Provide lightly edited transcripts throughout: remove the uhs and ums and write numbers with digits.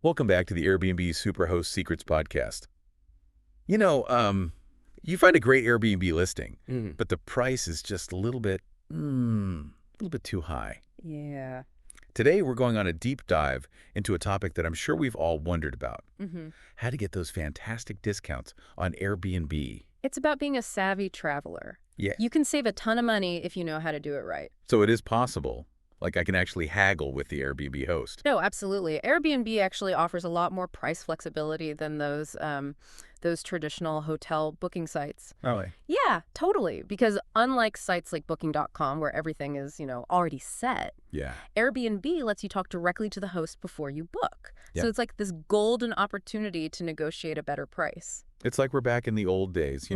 Welcome back to the Airbnb Superhost Secrets podcast. You know, you find a great Airbnb listing, but the price is just a little bit too high. Yeah. Today, we're going on a deep dive into a topic that I'm sure we've all wondered about. How to get those fantastic discounts on Airbnb. It's about being a savvy traveler. Yeah. You can save a ton of money if you know how to do it right. So it is possible. Like I can actually haggle with the Airbnb host. No, absolutely. Airbnb actually offers a lot more price flexibility than those traditional hotel booking sites. Really? Yeah, totally. Because unlike sites like booking.com where everything is, already set, Yeah. Airbnb lets you talk directly to the host before you book. Yeah. So it's like this golden opportunity to negotiate a better price. It's like we're back in the old days,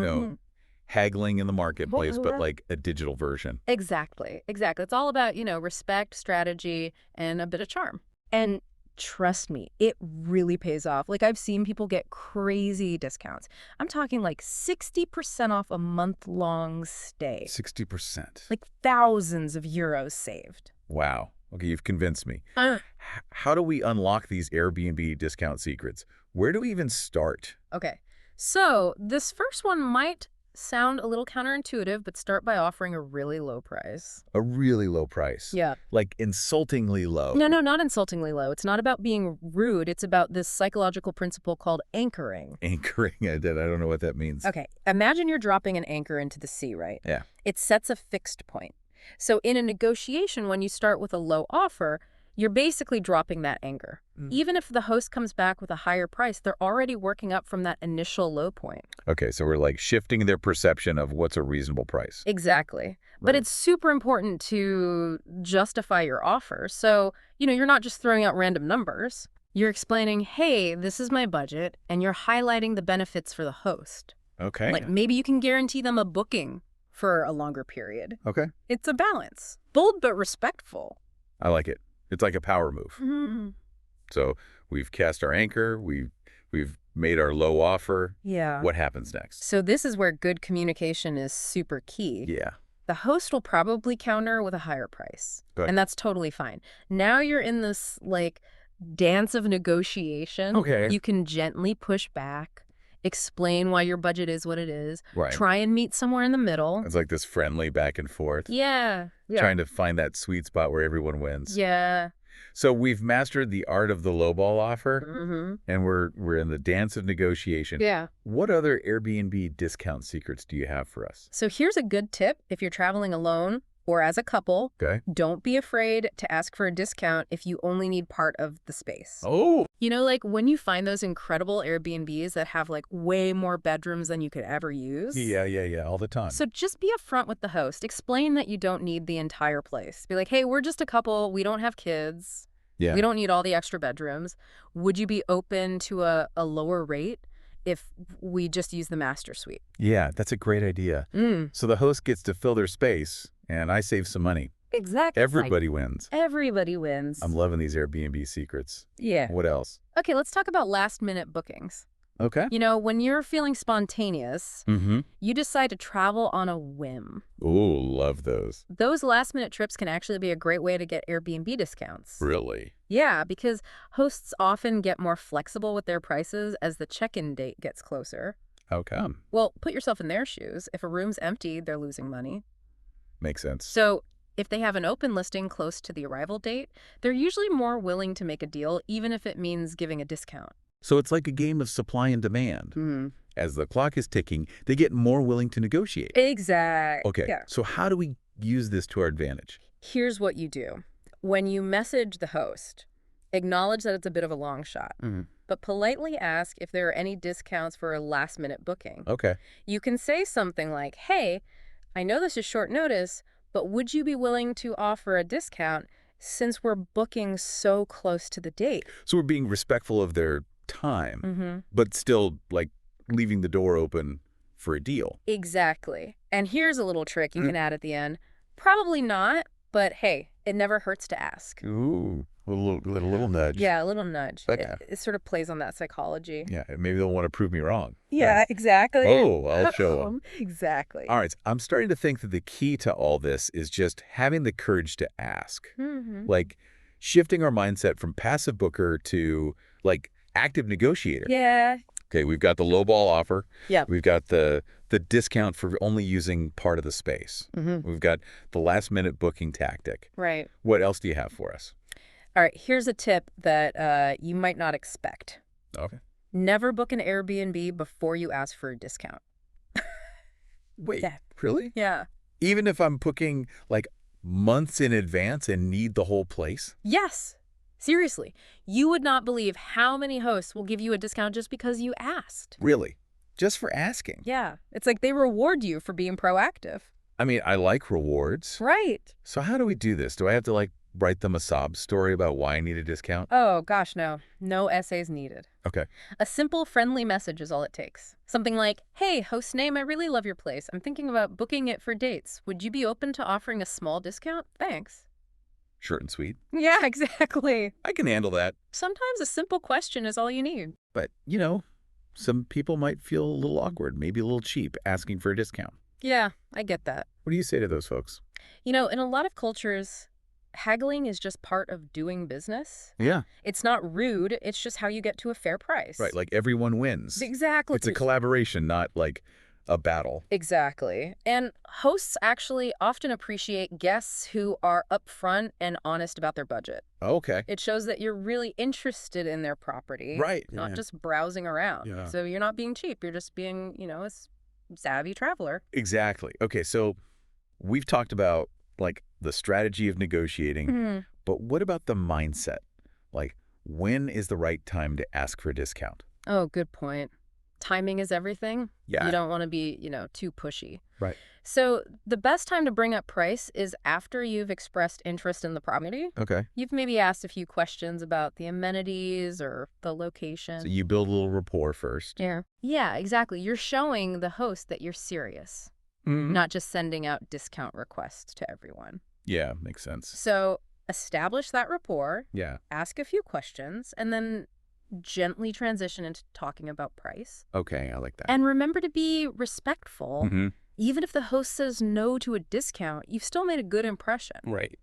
haggling in the marketplace, but like a digital version. Exactly. It's all about, respect, strategy, and a bit of charm. And trust me, it really pays off. Like, I've seen people get crazy discounts. I'm talking like 60% off a month-long stay. 60%. Like thousands of euros saved. Wow. Okay, you've convinced me. How do we unlock these Airbnb discount secrets? Where do we even start? Okay. So this first one might sound a little counterintuitive, but start by offering a really low price. A really low price. Yeah. Like insultingly low. No, not insultingly low. It's not about being rude. It's about this psychological principle called anchoring. Anchoring. I don't know what that means. Okay. Imagine you're dropping an anchor into the sea, right? Yeah. It sets a fixed point. So in a negotiation, when you start with a low offer, you're basically dropping that anchor. Even if the host comes back with a higher price, they're already working up from that initial low point. Okay, so we're like shifting their perception of what's a reasonable price. Exactly. But it's super important to justify your offer. So, you're not just throwing out random numbers. You're explaining, hey, this is my budget, and you're highlighting the benefits for the host. Okay. Like maybe you can guarantee them a booking for a longer period. Okay. It's a balance. Bold but respectful. I like it. It's like a power move. So we've cast our anchor. We've made our low offer. Yeah. What happens next? So this is where good communication is super key. Yeah. The host will probably counter with a higher price. Good. And that's totally fine. Now you're in this, dance of negotiation. Okay. You can gently push back, explain why your budget is what it is. Right. Try and meet somewhere in the middle. It's like this friendly back and forth. Yeah. Trying to find that sweet spot where everyone wins. Yeah. So we've mastered the art of the lowball offer, and we're in the dance of negotiation. Yeah. What other Airbnb discount secrets do you have for us? So here's a good tip if you're traveling alone or as a couple. Okay. Don't be afraid to ask for a discount if you only need part of the space. Oh. When you find those incredible Airbnbs that have way more bedrooms than you could ever use. Yeah, all the time. So just be upfront with the host. Explain that you don't need the entire place. Be like, hey, we're just a couple. We don't have kids. Yeah. We don't need all the extra bedrooms. Would you be open to a lower rate if we just use the master suite? Yeah, that's a great idea. So the host gets to fill their space, and I save some money. Exactly. Everybody wins. Everybody wins. I'm loving these Airbnb secrets. Yeah. What else? Okay, let's talk about last-minute bookings. Okay. When you're feeling spontaneous, you decide to travel on a whim. Ooh, love those. Those last-minute trips can actually be a great way to get Airbnb discounts. Really? Yeah, because hosts often get more flexible with their prices as the check-in date gets closer. How come? Well, put yourself in their shoes. If a room's empty, they're losing money. Makes sense. So if they have an open listing close to the arrival date, they're usually more willing to make a deal, even if it means giving a discount. So it's like a game of supply and demand. As the clock is ticking, they get more willing to negotiate. Exactly. Okay, Yeah. so how do we use this to our advantage? Here's what you do. When you message the host, acknowledge that it's a bit of a long shot, but politely ask if there are any discounts for a last-minute booking. Okay. You can say something like, hey, I know this is short notice, but would you be willing to offer a discount since we're booking so close to the date? So we're being respectful of their time, but still, leaving the door open for a deal. Exactly. And here's a little trick you can add at the end. Probably not, but hey, it never hurts to ask. Ooh, a little nudge. Yeah, a little nudge. Okay. It sort of plays on that psychology. Yeah, maybe they'll want to prove me wrong. Yeah, exactly. Oh, I'll show them. Exactly. All right, I'm starting to think that the key to all this is just having the courage to ask. Like shifting our mindset from passive booker to like active negotiator. Yeah. Okay, we've got the lowball offer. Yep. We've got the discount for only using part of the space. We've got the last-minute booking tactic. Right. What else do you have for us? All right, here's a tip that you might not expect. Okay. Never book an Airbnb before you ask for a discount. Wait, Yeah. really? Yeah. Even if I'm booking like months in advance and need the whole place? Yes. Seriously, you would not believe how many hosts will give you a discount just because you asked. Really? Just for asking? Yeah. It's like they reward you for being proactive. I mean, I like rewards. Right. So how do we do this? Do I have to like write them a sob story about why I need a discount? Oh, gosh, no. No essays needed. Okay. A simple, friendly message is all it takes. Something like, hey, host name, I really love your place. I'm thinking about booking it for dates. Would you be open to offering a small discount? Thanks. Short and sweet. Yeah, exactly. I can handle that. Sometimes a simple question is all you need. But, you know, some people might feel a little awkward, maybe a little cheap, asking for a discount. Yeah, I get that. What do you say to those folks? You know, in a lot of cultures, haggling is just part of doing business. Yeah. It's not rude. It's just how you get to a fair price. Right, like everyone wins. Exactly. It's a collaboration, not like a battle. Exactly. And hosts actually often appreciate guests who are upfront and honest about their budget. Okay. It shows that you're really interested in their property. Right. Not Yeah. just browsing around. Yeah. So you're not being cheap. You're just being, a savvy traveler. Exactly. Okay, so we've talked about like the strategy of negotiating, but what about the mindset? Like, when is the right time to ask for a discount? Oh, good point. Timing is everything. Yeah. You don't want to be, too pushy. Right. So the best time to bring up price is after you've expressed interest in the property. Okay. You've maybe asked a few questions about the amenities or the location. So you build a little rapport first. Yeah. Yeah, exactly. You're showing the host that you're serious, not just sending out discount requests to everyone. Yeah, makes sense. So establish that rapport, Yeah. ask a few questions, and then gently transition into talking about price. Okay, I like that. And remember to be respectful. Mhm. Even if the host says no to a discount, you've still made a good impression. Right.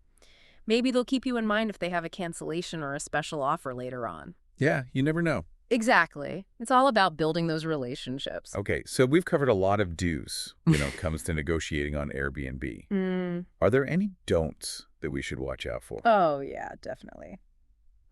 Maybe they'll keep you in mind if they have a cancellation or a special offer later on. Yeah, you never know. Exactly. It's all about building those relationships. Okay, so we've covered a lot of do's when it comes to negotiating on Airbnb. Are there any don'ts that we should watch out for? Oh, yeah, definitely.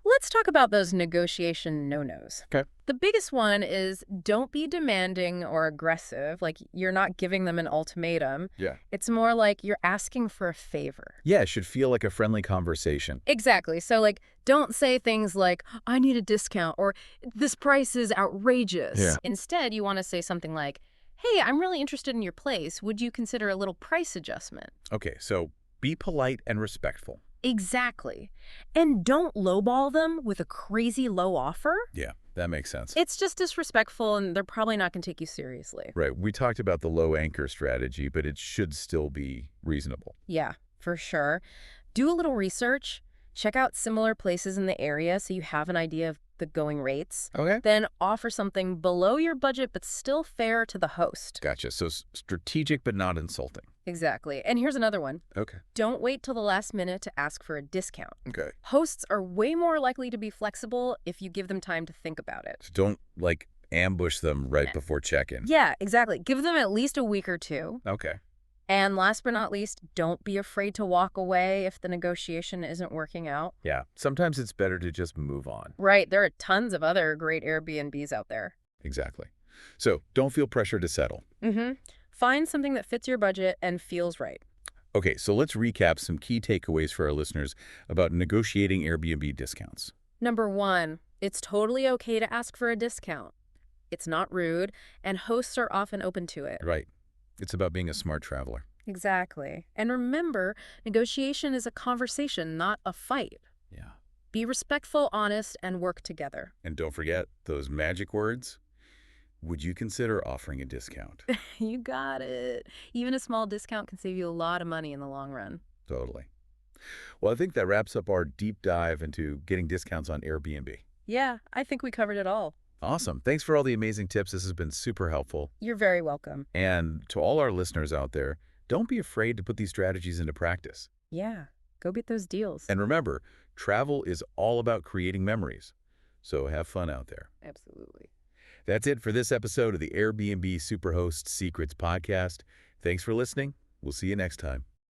Let's talk about those negotiation no-nos. Okay. The biggest one is don't be demanding or aggressive. Like, you're not giving them an ultimatum. Yeah. It's more like you're asking for a favor. Yeah, it should feel like a friendly conversation. Exactly. So, like, don't say things like, I need a discount, or this price is outrageous. Yeah. Instead, you want to say something like, hey, I'm really interested in your place. Would you consider a little price adjustment? Okay, so be polite and respectful. Exactly. And don't lowball them with a crazy low offer. Yeah, that makes sense. It's just disrespectful, and they're probably not going to take you seriously. Right, we talked about the low anchor strategy, but it should still be reasonable. Yeah, for sure. Do a little research. Check out similar places in the area so you have an idea of the going rates. Okay. Then offer something below your budget but still fair to the host. Gotcha, so strategic but not insulting. Exactly. And here's another one. Okay. Don't wait till the last minute to ask for a discount. Okay. Hosts are way more likely to be flexible if you give them time to think about it. So don't, like, ambush them right before check-in. Yeah, exactly. Give them at least a week or two. Okay. And last but not least, don't be afraid to walk away if the negotiation isn't working out. Yeah, sometimes it's better to just move on. Right. There are tons of other great Airbnbs out there. Exactly. So don't feel pressure to settle. Find something that fits your budget and feels right. Okay, so let's recap some key takeaways for our listeners about negotiating Airbnb discounts. Number 1, it's totally okay to ask for a discount. It's not rude, and hosts are often open to it. Right. It's about being a smart traveler. Exactly. And remember, negotiation is a conversation, not a fight. Yeah. Be respectful, honest, and work together. And don't forget those magic words. Would you consider offering a discount? You got it. Even a small discount can save you a lot of money in the long run. Totally. Well, I think that wraps up our deep dive into getting discounts on Airbnb. Yeah, I think we covered it all. Awesome. Thanks for all the amazing tips. This has been super helpful. You're very welcome. And to all our listeners out there, don't be afraid to put these strategies into practice. Yeah, go get those deals. And remember, travel is all about creating memories. So have fun out there. Absolutely. That's it for this episode of the Airbnb Superhost Secrets podcast. Thanks for listening. We'll see you next time.